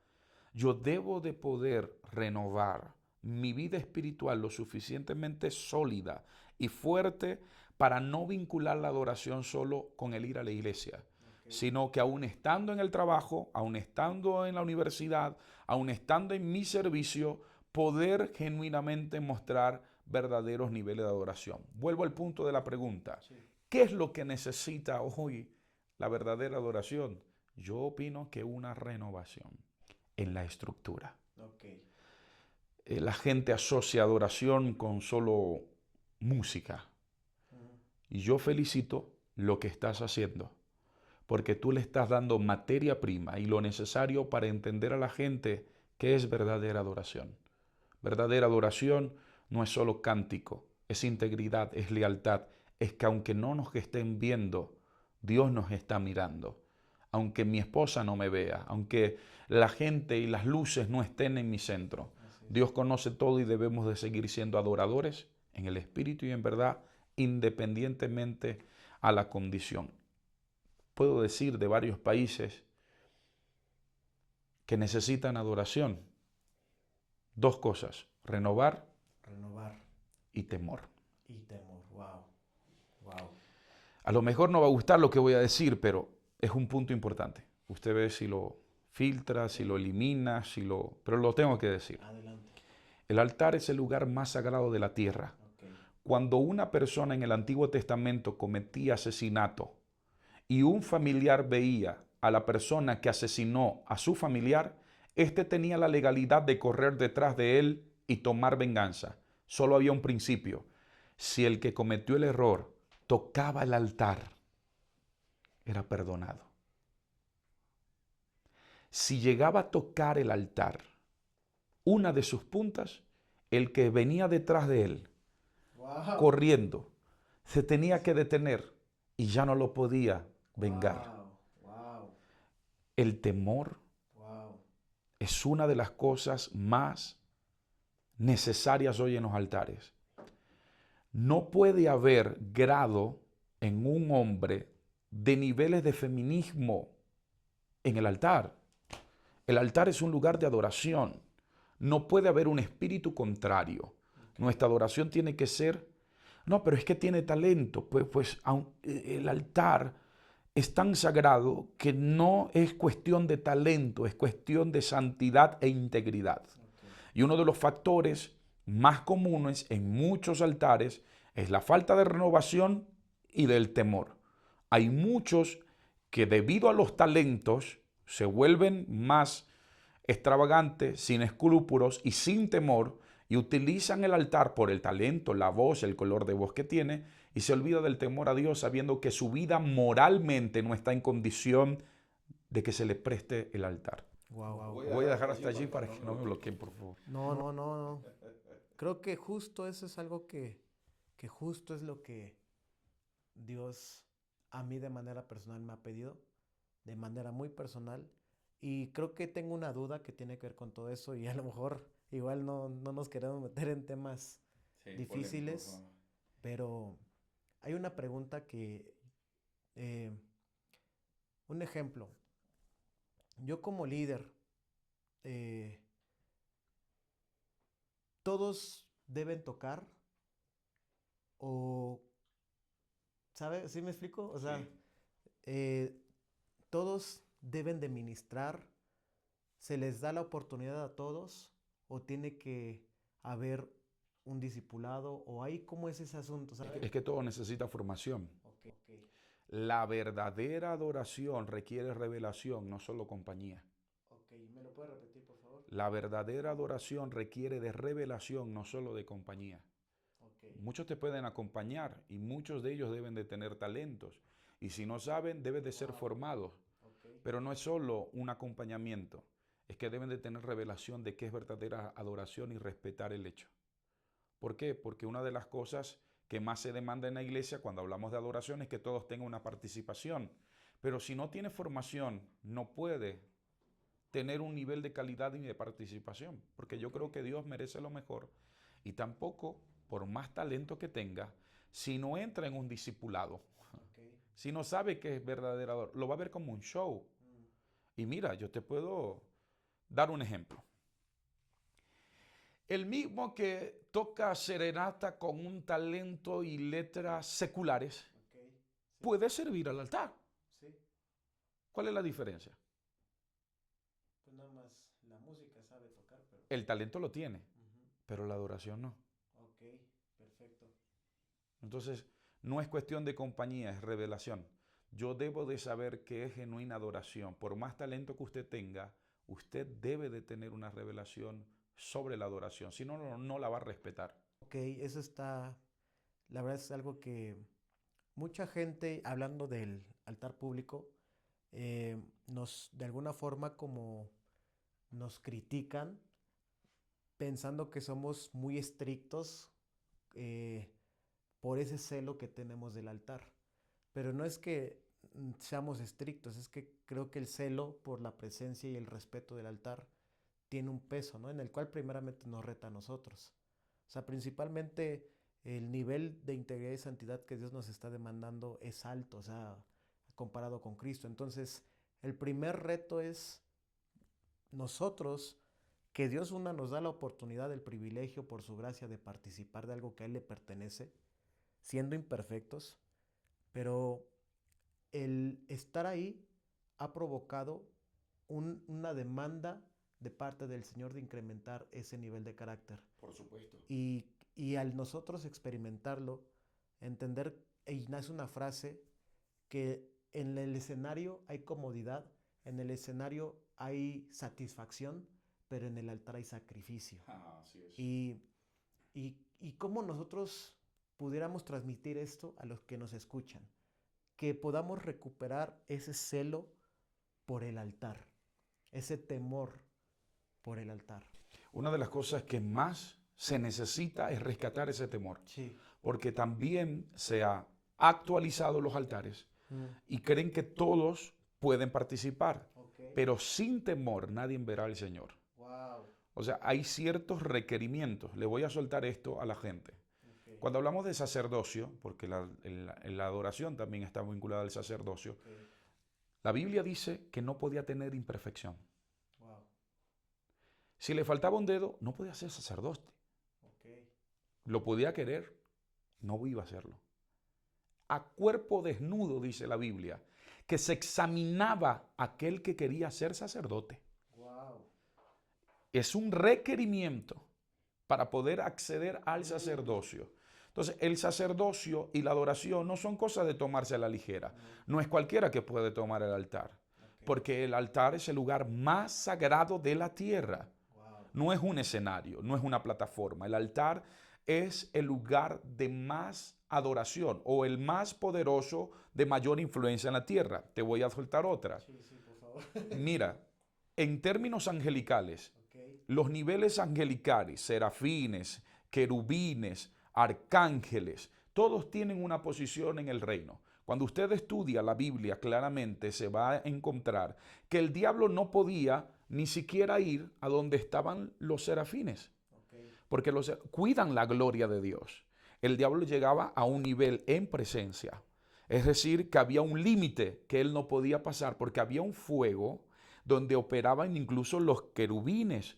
Yo debo de poder renovar mi vida espiritual lo suficientemente sólida y fuerte para no vincular la adoración solo con el ir a la iglesia, sino que aún estando en el trabajo, aún estando en la universidad, aún estando en mi servicio, poder genuinamente mostrar verdaderos niveles de adoración. Vuelvo al punto de la pregunta. Sí. ¿Qué es lo que necesita hoy la verdadera adoración? Yo opino que una renovación en la estructura. Okay. La gente asocia adoración con solo música. Y yo felicito lo que estás haciendo, porque tú le estás dando materia prima y lo necesario para entender a la gente qué es verdadera adoración. Verdadera adoración no es solo cántico, es integridad, es lealtad, es que aunque no nos estén viendo, Dios nos está mirando. Aunque mi esposa no me vea, aunque la gente y las luces no estén en mi centro, Dios conoce todo y debemos de seguir siendo adoradores en el espíritu y en verdad, independientemente a la condición. Puedo decir de varios países que necesitan adoración. 2 cosas, renovar y temor. Wow. Wow. A lo mejor no va a gustar lo que voy a decir, pero es un punto importante. Usted ve si lo filtra, si lo elimina, pero lo tengo que decir. Adelante. El altar es el lugar más sagrado de la tierra. Okay. Cuando una persona en el Antiguo Testamento cometía asesinato y un familiar veía a la persona que asesinó a su familiar, éste tenía la legalidad de correr detrás de él y tomar venganza. Solo había un principio. Si el que cometió el error tocaba el altar, era perdonado. Si llegaba a tocar el altar, una de sus puntas, el que venía detrás de él, corriendo, se tenía que detener y ya no lo podía vengar. El temor es una de las cosas más necesarias hoy en los altares. No puede haber grado en un hombre de niveles de feminismo en el altar. El altar es un lugar de adoración. No puede haber un espíritu contrario. Nuestra adoración tiene que ser, no, pero es que tiene talento. Pues el altar es tan sagrado que no es cuestión de talento, es cuestión de santidad e integridad. Y uno de los factores más comunes en muchos altares es la falta de renovación y del temor. Hay muchos que debido a los talentos se vuelven más extravagantes, sin escrúpulos y sin temor, y utilizan el altar por el talento, la voz, el color de voz que tiene, y se olvida del temor a Dios, sabiendo que su vida moralmente no está en condición de que se le preste el altar. Wow. Voy a dejar hasta allí para que no me bloqueen, por favor. No. Creo que justo eso es algo que justo es lo que Dios a mí de manera personal me ha pedido, de manera muy personal. Y creo que tengo una duda que tiene que ver con todo eso y a lo mejor igual no nos queremos meter en temas difíciles, polémico, pero hay una pregunta que, un ejemplo, yo como líder, ¿todos deben tocar? O, ¿sabes? ¿Sí me explico? O sea, ¿todos deben de ministrar? ¿Se les da la oportunidad a todos? ¿O tiene que haber un discipulado? ¿O ahí cómo es ese asunto? ¿Sabes? Es que todo necesita formación. Okay. La verdadera adoración requiere revelación, no solo compañía. ¿Me lo puede repetir, por favor? La verdadera adoración requiere de revelación, no solo de compañía. Muchos te pueden acompañar y muchos de ellos deben de tener talentos. Y si no saben, deben de ser formados. Pero no es solo un acompañamiento, es que deben de tener revelación de qué es verdadera adoración y respetar el hecho. ¿Por qué? Porque una de las cosas que más se demanda en la iglesia cuando hablamos de adoración es que todos tengan una participación. Pero si no tiene formación, no puede tener un nivel de calidad y de participación, porque yo creo que Dios merece lo mejor y tampoco, por más talento que tenga, si no entra en un discipulado, Okay. si no sabe que es verdadero, lo va a ver como un show. Y mira, yo te puedo dar un ejemplo. El mismo que toca serenata con un talento y letras seculares Okay. Sí. puede servir al altar. Sí. ¿Cuál es la diferencia? Pues nada más la música sabe tocar, pero. El talento lo tiene, Ujú. pero la adoración no. Ok, perfecto. Entonces, no es cuestión de compañía, es revelación. Yo debo de saber qué es genuina adoración. Por más talento que usted tenga, usted debe de tener una revelación sobre la adoración. Si no, no la va a respetar. Ok, eso está, la verdad es algo que mucha gente, hablando del altar público, de alguna forma como nos critican pensando que somos muy estrictos eh, por ese celo que tenemos del altar. Pero no es que seamos estrictos, es que creo que el celo por la presencia y el respeto del altar tiene un peso, ¿no? En el cual primeramente nos reta a nosotros. O sea, principalmente el nivel de integridad y santidad que Dios nos está demandando es alto, o sea, comparado con Cristo. Entonces, el primer reto es nosotros, que Dios nos da la oportunidad, el privilegio por su gracia de participar de algo que a Él le pertenece, siendo imperfectos, pero el estar ahí ha provocado una demanda de parte del Señor de incrementar ese nivel de carácter. Por supuesto. Y al nosotros experimentarlo, entender, y nace una frase que en el escenario hay comodidad, en el escenario hay satisfacción, pero en el altar hay sacrificio. Ah, así es. Y cómo nosotros pudiéramos transmitir esto a los que nos escuchan, que podamos recuperar ese celo por el altar, ese temor por el altar. Una de las cosas que más se necesita es rescatar ese temor, Sí. porque también se ha actualizado los altares Mm. y creen que todos pueden participar, Ok. pero sin temor nadie verá al Señor. Wow. O sea, hay ciertos requerimientos. Le voy a soltar esto a la gente. Okay. Cuando hablamos de sacerdocio, porque la adoración también está vinculada al sacerdocio, Okay. la Biblia dice que no podía tener imperfección. Wow. Si le faltaba un dedo, no podía ser sacerdote. Okay. Lo podía querer, no iba a hacerlo. A cuerpo desnudo, dice la Biblia, que se examinaba aquel que quería ser sacerdote. Wow. Es un requerimiento para poder acceder al sacerdocio. Entonces, el sacerdocio y la adoración no son cosas de tomarse a la ligera. No es cualquiera que puede tomar el altar, porque el altar es el lugar más sagrado de la tierra. Wow. No es un escenario, no es una plataforma. El altar es el lugar de más adoración o el más poderoso de mayor influencia en la tierra. Te voy a soltar otra. Sí, sí, por favor. Mira, en términos angelicales, Okay. los niveles angelicales, serafines, querubines, arcángeles, todos tienen una posición en el reino. Cuando usted estudia la Biblia claramente se va a encontrar que el diablo no podía ni siquiera ir a donde estaban los serafines, Okay. porque los cuidan la gloria de Dios. El diablo llegaba a un nivel en presencia, es decir, que había un límite que él no podía pasar porque había un fuego donde operaban incluso los querubines.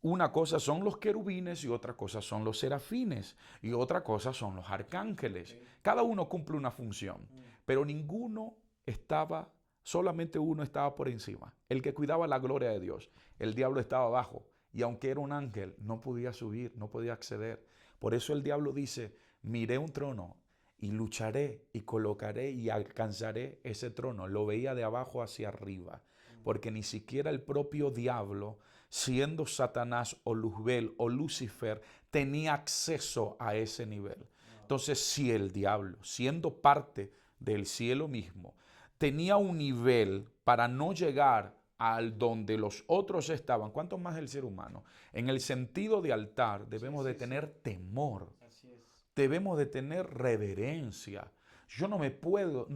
Una cosa son los querubines y otra cosa son los serafines y otra cosa son los arcángeles. Cada uno cumple una función, pero ninguno estaba, solamente uno estaba por encima, el que cuidaba la gloria de Dios. El diablo estaba abajo y aunque era un ángel, no podía subir, no podía acceder. Por eso el diablo dice, miré un trono y lucharé y colocaré y alcanzaré ese trono. Lo veía de abajo hacia arriba, porque ni siquiera el propio diablo, siendo Satanás o Luzbel o Lucifer, tenía acceso a ese nivel. Entonces, si el diablo, siendo parte del cielo mismo, tenía un nivel para no llegar al donde los otros estaban, ¿cuánto más el ser humano? En el sentido de altar debemos de tener temor, Así es. debemos de tener reverencia, Yo no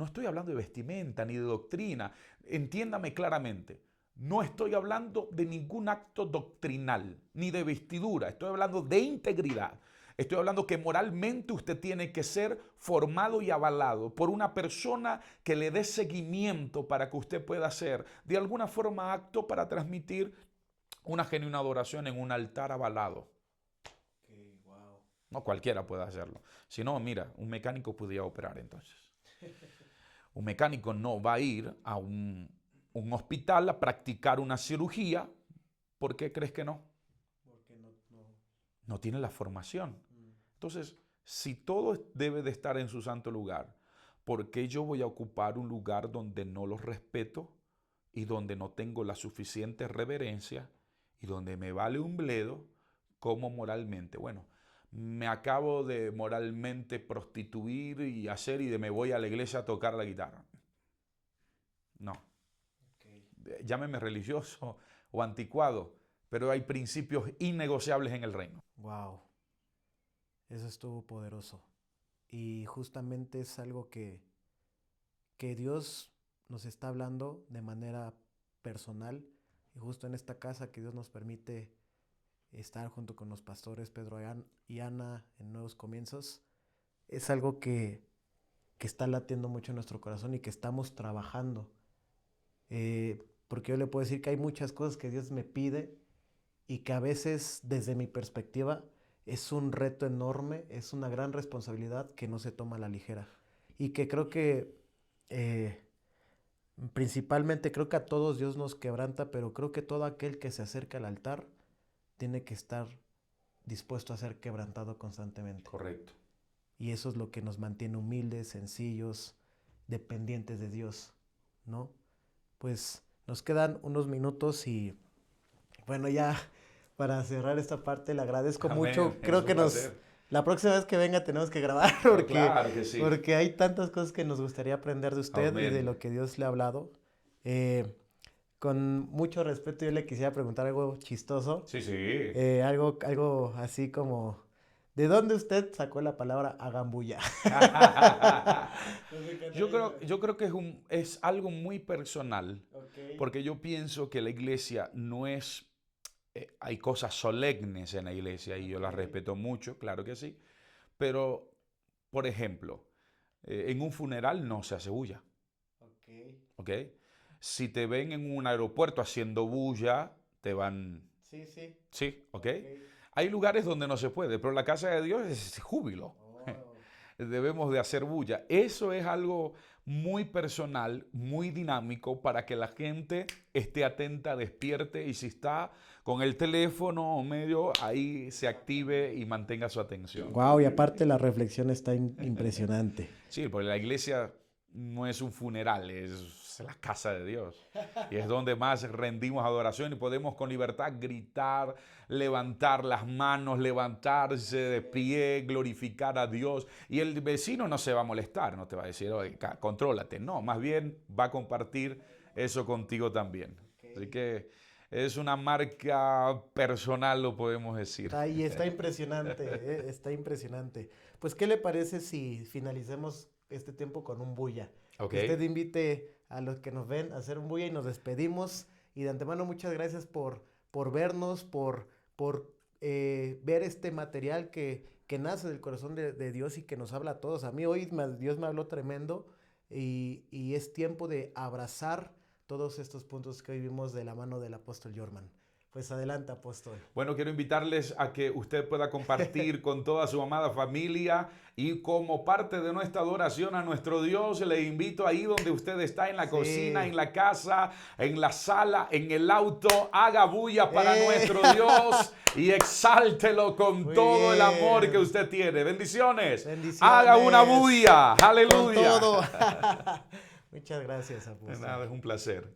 estoy hablando de vestimenta ni de doctrina. Entiéndame claramente. No estoy hablando de ningún acto doctrinal, ni de vestidura. Estoy hablando de integridad. Estoy hablando que moralmente usted tiene que ser formado y avalado por una persona que le dé seguimiento para que usted pueda ser de alguna forma apto para transmitir una genuina adoración en un altar avalado. Okay, wow. No cualquiera puede hacerlo. Si no, mira, un mecánico podría operar entonces. Un mecánico no va a ir a un hospital a practicar una cirugía. ¿Por qué crees que no? Porque No tiene la formación. Entonces, si todo debe de estar en su santo lugar, ¿por qué yo voy a ocupar un lugar donde no los respeto y donde no tengo la suficiente reverencia y donde me vale un bledo como moralmente? Bueno, me acabo de moralmente prostituir y me voy a la iglesia a tocar la guitarra. No. Okay. Llámeme religioso o anticuado, pero hay principios innegociables en el reino. Wow. Eso estuvo poderoso. Y justamente es algo que Dios nos está hablando de manera personal. Y justo en esta casa que Dios nos permite estar junto con los pastores Pedro y Ana en Nuevos Comienzos, es algo que está latiendo mucho en nuestro corazón y que estamos trabajando. Porque yo le puedo decir que hay muchas cosas que Dios me pide y que a veces, desde mi perspectiva, es un reto enorme, es una gran responsabilidad que no se toma a la ligera. Y que creo que, principalmente creo que a todos Dios nos quebranta, pero creo que todo aquel que se acerca al altar tiene que estar dispuesto a ser quebrantado constantemente. Correcto. Y eso es lo que nos mantiene humildes, sencillos, dependientes de Dios, ¿no? Pues nos quedan unos minutos y bueno, ya para cerrar esta parte le agradezco mucho. Creo que la próxima vez que venga tenemos que grabar porque, claro que sí. Porque hay tantas cosas que nos gustaría aprender de usted. Amén. Y de lo que Dios le ha hablado. Con mucho respeto yo le quisiera preguntar algo chistoso. Sí, sí. Algo así como, ¿de dónde usted sacó la palabra agambulla? Yo creo que es algo muy personal. Okay. Porque yo pienso que la iglesia no es... hay cosas solemnes en la iglesia y yo las respeto mucho, claro que sí. Pero, por ejemplo, en un funeral no se hace bulla. ¿Ok? Si te ven en un aeropuerto haciendo bulla, te van... Sí. Sí, ¿ok? Hay lugares donde no se puede, pero la casa de Dios es júbilo. Debemos de hacer bulla. Eso es algo muy personal, muy dinámico para que la gente esté atenta, despierte y si está con el teléfono o medio, ahí se active y mantenga su atención. Wow, y aparte la reflexión está impresionante. Sí, porque la iglesia no es un funeral, es la casa de Dios. Y es donde más rendimos adoración y podemos con libertad gritar, levantar las manos, levantarse de pie, glorificar a Dios. Y el vecino no se va a molestar, no te va a decir, oye, contrólate. No, más bien va a compartir eso contigo también. Así que es una marca personal, lo podemos decir. Y está impresionante, está impresionante. Pues, ¿qué le parece si finalicemos este tiempo con un bulla? Okay. Que usted invite a los que nos ven a hacer un bulla y nos despedimos. Y de antemano, muchas gracias por vernos, por ver este material que nace del corazón de Dios y que nos habla a todos. A mí hoy Dios me habló tremendo y es tiempo de abrazar todos estos puntos que hoy vimos de la mano del apóstol Jorman. Pues adelante, apóstol. Bueno, quiero invitarles a que usted pueda compartir con toda su amada familia y como parte de nuestra adoración a nuestro Dios, le invito ahí donde usted está, en la cocina, en la casa, en la sala, en el auto, haga bulla para nuestro Dios y exáltelo con muy todo bien. El amor que usted tiene. Bendiciones. Haga una bulla. Aleluya. Con todo. Muchas gracias, apóstol. De nada, es un placer.